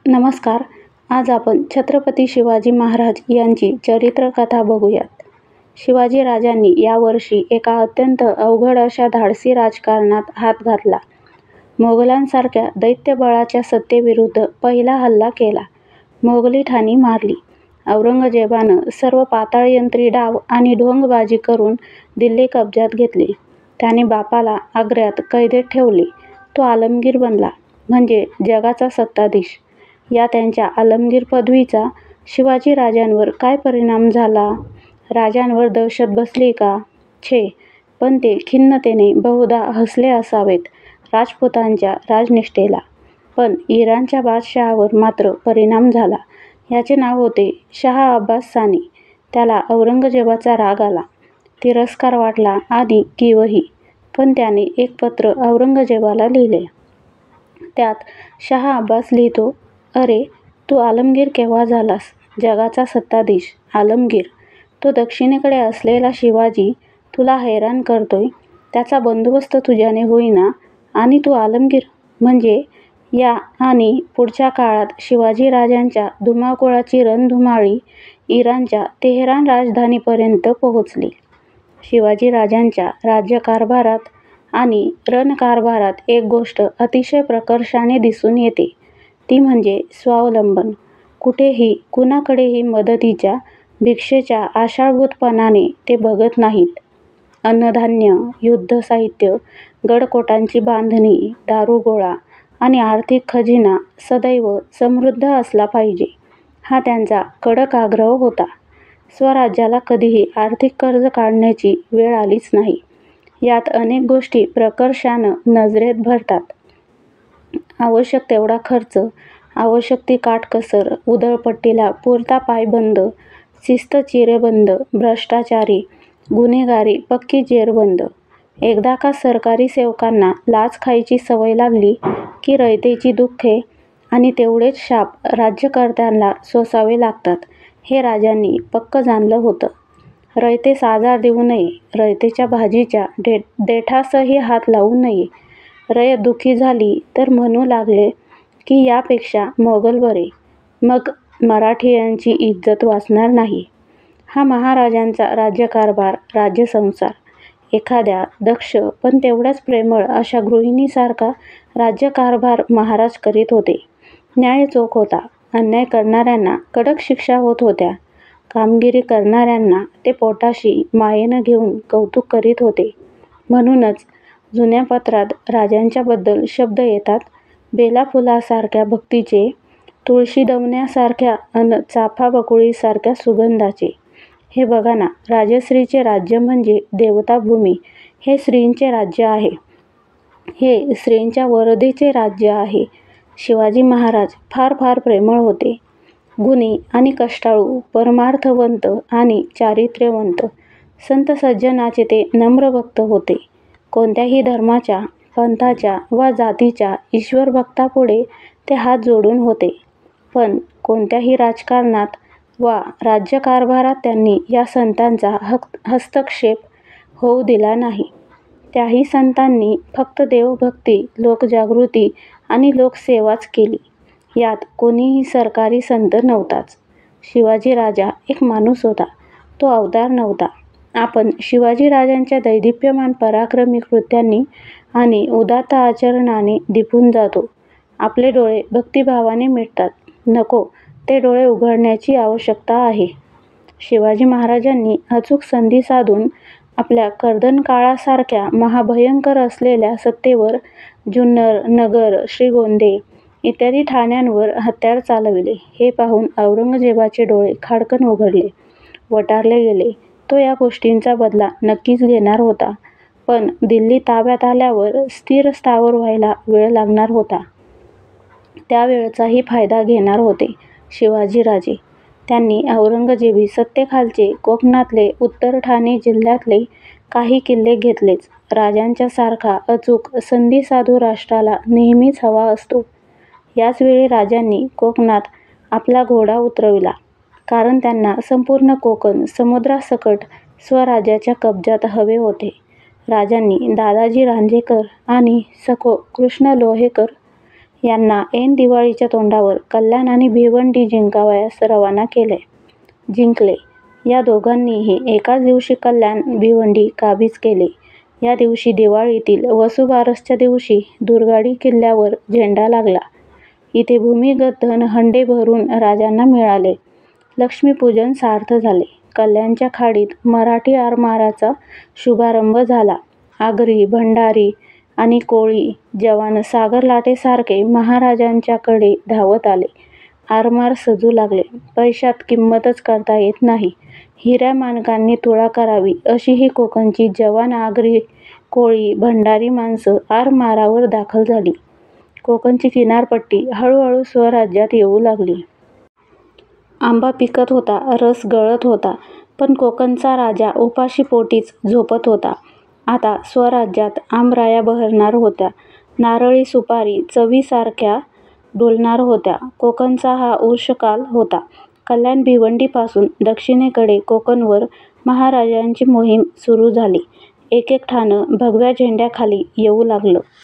नमस्कार. आज आपण छत्रपती शिवाजी महाराज यांची चरित्रकथा बघूयात. शिवाजी राजांनी यावर्षी एका अत्यंत अवघड अशा धाडसी राजकारणात हात घातला. मोगलांसारख्या दैत्यबळाच्या सत्तेविरुद्ध पहिला हल्ला केला. मोगली ठाणी मारली. औरंगजेबानं सर्व पाताळयंत्री डाव आणि ढोंगबाजी करून दिल्ली कब्जात घेतली. त्याने बापाला आग्र्यात कैदेत ठेवले. तो आलमगीर बनला, म्हणजे जगाचा सत्ताधीश. या त्यांच्या आलमगीर पदवीचा शिवाजी राजांवर काय परिणाम झाला? राजांवर दहशत बसली का? छे, पण ते खिन्नतेने बहुधा हसले असावेत राजपुतांच्या राजनिष्ठेला. पण इराणच्या बादशहावर मात्र परिणाम झाला. याचे नाव होते शाह अब्बास सानी. त्याला औरंगजेबाचा राग आला, तिरस्कार वाटला आणि कीवही. पण त्याने एक पत्र औरंगजेबाला लिहिले. त्यात शाह अब्बास लिहितो, अरे, तू आलमगीर केव्हा झालास? जगाचा सत्ताधीश आलमगीर. तो दक्षिणेकडे असलेला शिवाजी तुला हैराण करतोय. त्याचा बंदोबस्त तुझ्याने होईना आणि तू आलमगीर. म्हणजे या आणि पुढच्या काळात शिवाजी राजांच्या धुमाकुळाची रणधुमाळी इराणच्या तेहरान राजधानीपर्यंत पोहोचली. शिवाजी राजांच्या राज्यकारभारात आणि रणकारभारात एक गोष्ट अतिशय प्रकर्षाने दिसून येते, ती म्हणजे स्वावलंबन. कुठेही कुणाकडेही मदतीच्या, भिक्षेच्या आशाळभूतपणाने ते बघत नाहीत. अन्नधान्य, युद्धसाहित्य, गडकोटांची बांधणी, दारुगोळा आणि आर्थिक खजिना सदैव समृद्ध असला पाहिजे, हा त्यांचा कडक आग्रह होता. स्वराज्याला कधीही आर्थिक कर्ज काढण्याची वेळ आलीच नाही. यात अनेक गोष्टी प्रकर्षानं नजरेत भरतात. आवश्यक तेवढा खर्च, आवश्यक ती काटकसर, उधळपट्टीला पुरता पायबंद, शिस्त चिरेबंद, भ्रष्टाचारी, गुन्हेगारी पक्की जेरबंद. एकदा का सरकारी सेवकांना लाच खायची सवय लागली की रयतेची दुःखे आणि तेवढेच शाप राज्यकर्त्यांना सोसावे लागतात, हे राजांनी पक्क जाणलं होतं. रयतेस आजार देऊ नये, रयतेच्या भाजीच्या देठासही हात लावू नये. रयत दुःखी झाली तर म्हणू लागले की यापेक्षा मोगल बरे, मग मराठीयांची इज्जत वाचणार नाही. हा महाराजांचा राज्यकारभार, राज्यसंसार. एखाद्या दक्ष पण तेवढ्याच प्रेमळ अशा गृहिणीसारखा राज्यकारभार महाराज करीत होते. न्याय चोख होता. अन्याय करणाऱ्यांना कडक शिक्षा होत होत्या. कामगिरी करणाऱ्यांना ते पोटाशी मायेनं घेऊन कौतुक करीत होते. म्हणूनच जुन्या पत्रात राजांच्याबद्दल शब्द येतात, बेलाफुलासारख्या भक्तीचे, तुळशीदवण्यासारख्या अन चाफाबकुळीसारख्या सुगंधाचे. हे बघा ना, राजश्रीचे राज्य म्हणजे देवताभूमी. हे श्रींचे राज्य आहे. हे श्रींच्या वरदेचे राज्य आहे. शिवाजी महाराज फार फार प्रेमळ होते. गुणी आणि कष्टाळू, परमार्थवंत आणि चारित्र्यवंत. संत सज्जनाचे ते नम्र भक्त होते. कोणत्याही धर्माच्या, पंथाच्या वा जातीच्या ईश्वरभक्तापुढे ते हात जोडून होते. पण कोणत्याही राजकारणात वा राज्यकारभारात त्यांनी या संतांचा हस्तक्षेप होऊ दिला नाही. त्याही संतांनी फक्त देवभक्ती, लोकजागृती आणि लोकसेवाच केली. यात कोणीही सरकारी संत नव्हताच. शिवाजी राजा एक माणूस होता, तो अवतार नव्हता. आपण शिवाजी राजांच्या दैदिप्यमान पराक्रमी कृत्यांनी आणि उदात्त आचरणाने दिपून जातो. आपले डोळे भक्तिभावाने मिटतात. नको, ते डोळे उघडण्याची आवश्यकता आहे. शिवाजी महाराजांनी अचूक संधी साधून आपल्या कर्दनकाळासारख्या महाभयंकर असलेल्या सत्तेवर जुन्नर, नगर, श्रीगोंदे इत्यादी ठाण्यांवर हत्यार चालविले. हे पाहून औरंगजेबाचे डोळे खाडकन उघडले, वटारले गेले. तो या गोष्टींचा बदला नक्कीच घेणार होता. पण दिल्ली ताब्यात आल्यावर स्थिर स्थावर व्हायला वेळ लागणार होता. त्या वेळचाही फायदा घेणार होते शिवाजीराजे. त्यांनी औरंगजेबी सत्तेखालचे कोकणातले, उत्तर ठाणे जिल्ह्यातले काही किल्ले घेतलेच. राजांच्या सारखा अचूक संधीसाधू राष्ट्राला नेहमीच हवा असतो. याच वेळी राजांनी कोकणात आपला घोडा उतरविला, कारण त्यांना संपूर्ण कोकण समुद्रासकट स्वराज्याच्या कब्जात हवे होते. राजांनी दादाजी रांझेकर आणि सखो कृष्ण लोहेकर यांना ऐन दिवाळीच्या तोंडावर कल्याण आणि भिवंडी जिंकावयास रवाना जिंकले. या दोघांनीही एकाच दिवशी कल्याण भिवंडी काबीज केले. या दिवशी दिवाळीतील वसुबारसच्या दिवशी दुर्गाडी किल्ल्यावर झेंडा लागला. इथे भूमिगत धन हंडे भरून राजांना मिळाले. लक्ष्मीपूजन सार्थ झाले. कल्याणच्या खाडीत मराठी आरमाराचा शुभारंभ झाला. आगरी, भंडारी आणि कोळी जवान सागरलाटेसारखे महाराजांच्याकडे धावत आले. आरमार सजू लागले. पैशात किंमतच करता येत नाही. हिऱ्या-माणकांनी तुळा करावी अशी ही कोकणची जवान आगरी, कोळी, भंडारी माणसं आरमारावर दाखल झाली. कोकणची किनारपट्टी हळूहळू स्वराज्यात येऊ लागली. आंबा पिकत होता, रस गळत होता, पण कोकणचा राजा उपाशीपोटीच झोपत होता. आता स्वराज्यात आंबराया बहरणार होत्या. नारळी सुपारी चवीसारख्या डोलणार होत्या. कोकणचा हा उर्षकाल होता. कल्याण भिवंडीपासून दक्षिणेकडे कोकणवर महाराजांची मोहीम सुरू झाली. एक एक ठाणं भगव्या झेंड्याखाली येऊ लागलं.